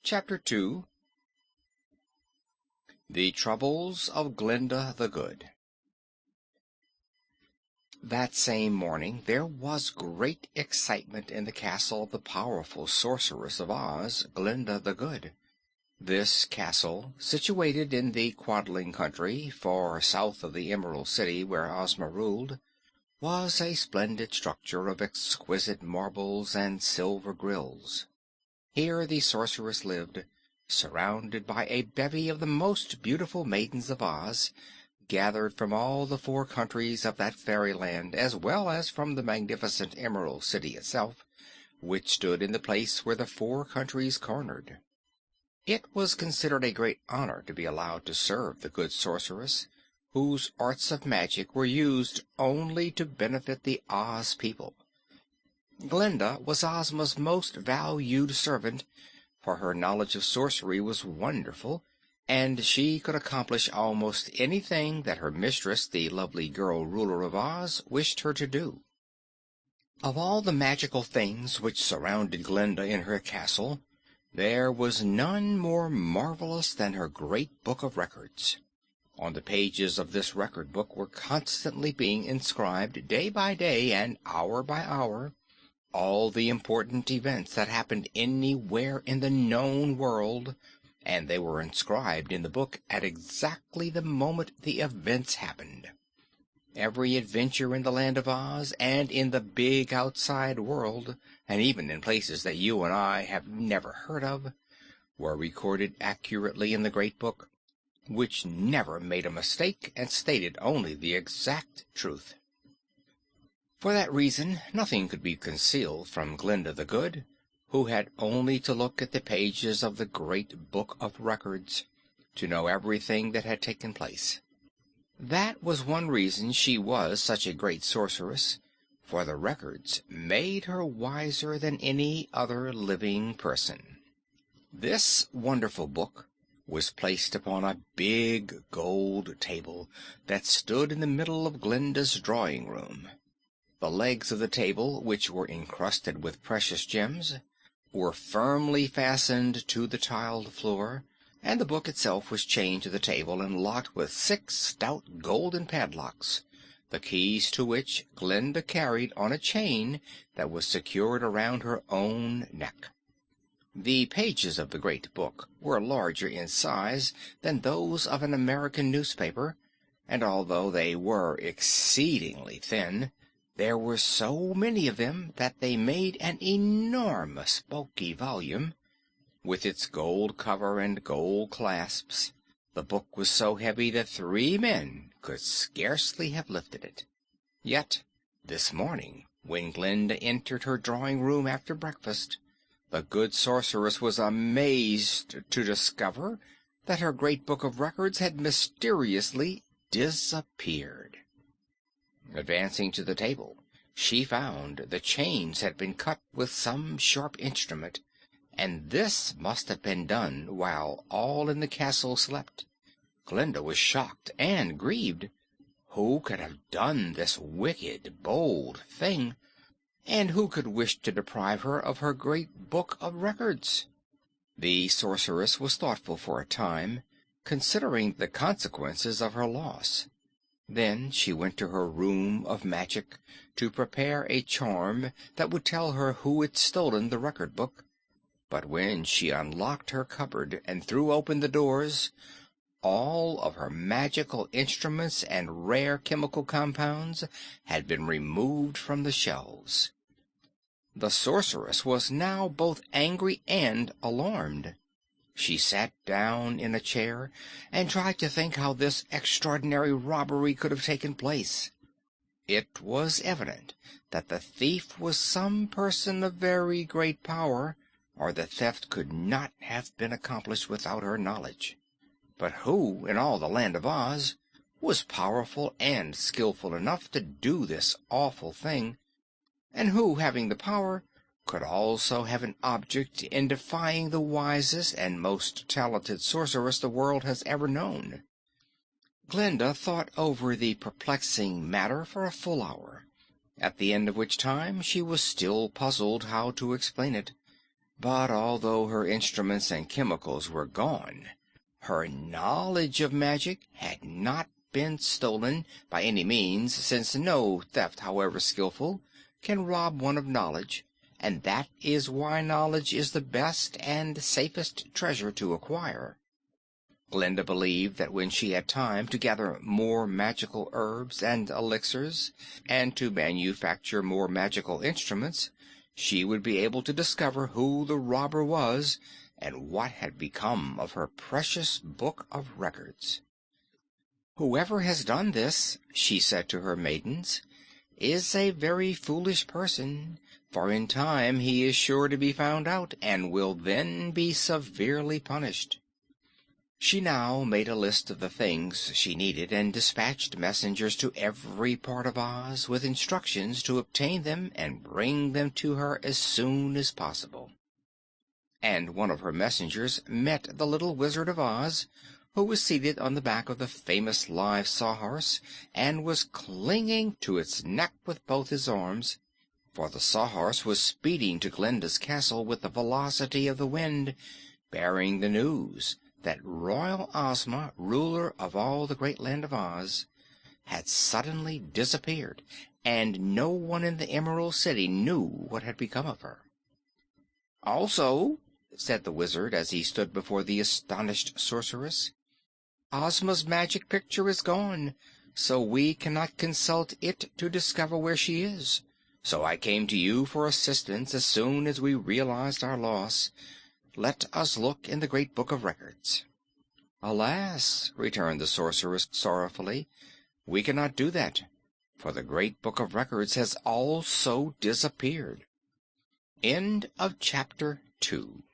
Chapter 2. The Troubles of Glinda the Good. That same morning there was great excitement in the castle of the powerful sorceress of Oz, Glinda the Good. This castle, situated in the Quadling country, far south of the Emerald City where Ozma ruled, was a splendid structure of exquisite marbles and silver grills. Here the sorceress lived, surrounded by a bevy of the most beautiful maidens of Oz, gathered from all the four countries of that fairyland, as well as from the magnificent Emerald City itself, which stood in the place where the four countries cornered. It was considered a great honor to be allowed to serve the good sorceress, whose arts of magic were used only to benefit the Oz people. Glinda was Ozma's most valued servant, for her knowledge of sorcery was wonderful, and she could accomplish almost anything that her mistress, the lovely girl ruler of Oz, wished her to do. Of all the magical things which surrounded Glinda in her castle, there was none more marvelous than her great book of records. On the pages of this record book were constantly being inscribed, day by day and hour by hour, all the important events that happened anywhere in the known world, and they were inscribed in the book at exactly the moment the events happened. Every adventure in the Land of Oz and in the big outside world, and even in places that you and I have never heard of, were recorded accurately in the Great Book, which never made a mistake and stated only the exact truth. For that reason, nothing could be concealed from Glinda the Good, who had only to look at the pages of the Great Book of Records to know everything that had taken place. That was one reason she was such a great sorceress, for the records made her wiser than any other living person. This wonderful book was placed upon a big gold table that stood in the middle of Glinda's drawing room. The legs of the table, which were encrusted with precious gems, were firmly fastened to the tiled floor, and the book itself was chained to the table and locked with 6 stout golden padlocks, the keys to which Glinda carried on a chain that was secured around her own neck. The pages of the great book were larger in size than those of an American newspaper, and although they were exceedingly thin, there were so many of them that they made an enormous bulky volume. With its gold cover and gold clasps, the book was so heavy that 3 men could scarcely have lifted it. Yet, this morning, when Glinda entered her drawing room after breakfast, the good sorceress was amazed to discover that her great book of records had mysteriously disappeared. Advancing to the table, she found the chains had been cut with some sharp instrument, and this must have been done while all in the castle slept. Glinda was shocked and grieved. Who could have done this wicked, bold thing? And who could wish to deprive her of her great book of records? The sorceress was thoughtful for a time, considering the consequences of her loss. Then she went to her room of magic to prepare a charm that would tell her who had stolen the record book. But when she unlocked her cupboard and threw open the doors, all of her magical instruments and rare chemical compounds had been removed from the shelves. The sorceress was now both angry and alarmed. She sat down in a chair and tried to think how this extraordinary robbery could have taken place. It was evident that the thief was some person of very great power, or the theft could not have been accomplished without her knowledge. But who, in all the Land of Oz, was powerful and skillful enough to do this awful thing, and who, having the power, could also have an object in defying the wisest and most talented sorceress the world has ever known? Glinda thought over the perplexing matter for a full hour, at the end of which time she was still puzzled how to explain it. But although her instruments and chemicals were gone, her knowledge of magic had not been stolen by any means, since no theft, however skillful, can rob one of knowledge, and that is why knowledge is the best and safest treasure to acquire. Glinda believed that when she had time to gather more magical herbs and elixirs, and to manufacture more magical instruments, she would be able to discover who the robber was and what had become of her precious book of records. "Whoever has done this," she said to her maidens, "is a very foolish person, for in time he is sure to be found out, and will then be severely punished." She now made a list of the things she needed, and dispatched messengers to every part of Oz with instructions to obtain them and bring them to her as soon as possible. And one of her messengers met the little Wizard of Oz, who was seated on the back of the famous live Sawhorse and was clinging to its neck with both his arms, for the Sawhorse was speeding to Glinda's castle with the velocity of the wind, bearing the news that Royal Ozma, ruler of all the great land of Oz, had suddenly disappeared, and no one in the Emerald City knew what had become of her. "Also," said the Wizard as he stood before the astonished sorceress, "Ozma's magic picture is gone, so we cannot consult it to discover where she is. So I came to you for assistance as soon as we realized our loss. Let us look in the Great Book of Records." "Alas," returned the sorceress sorrowfully, "we cannot do that, for the Great Book of Records has also disappeared." End of chapter 2.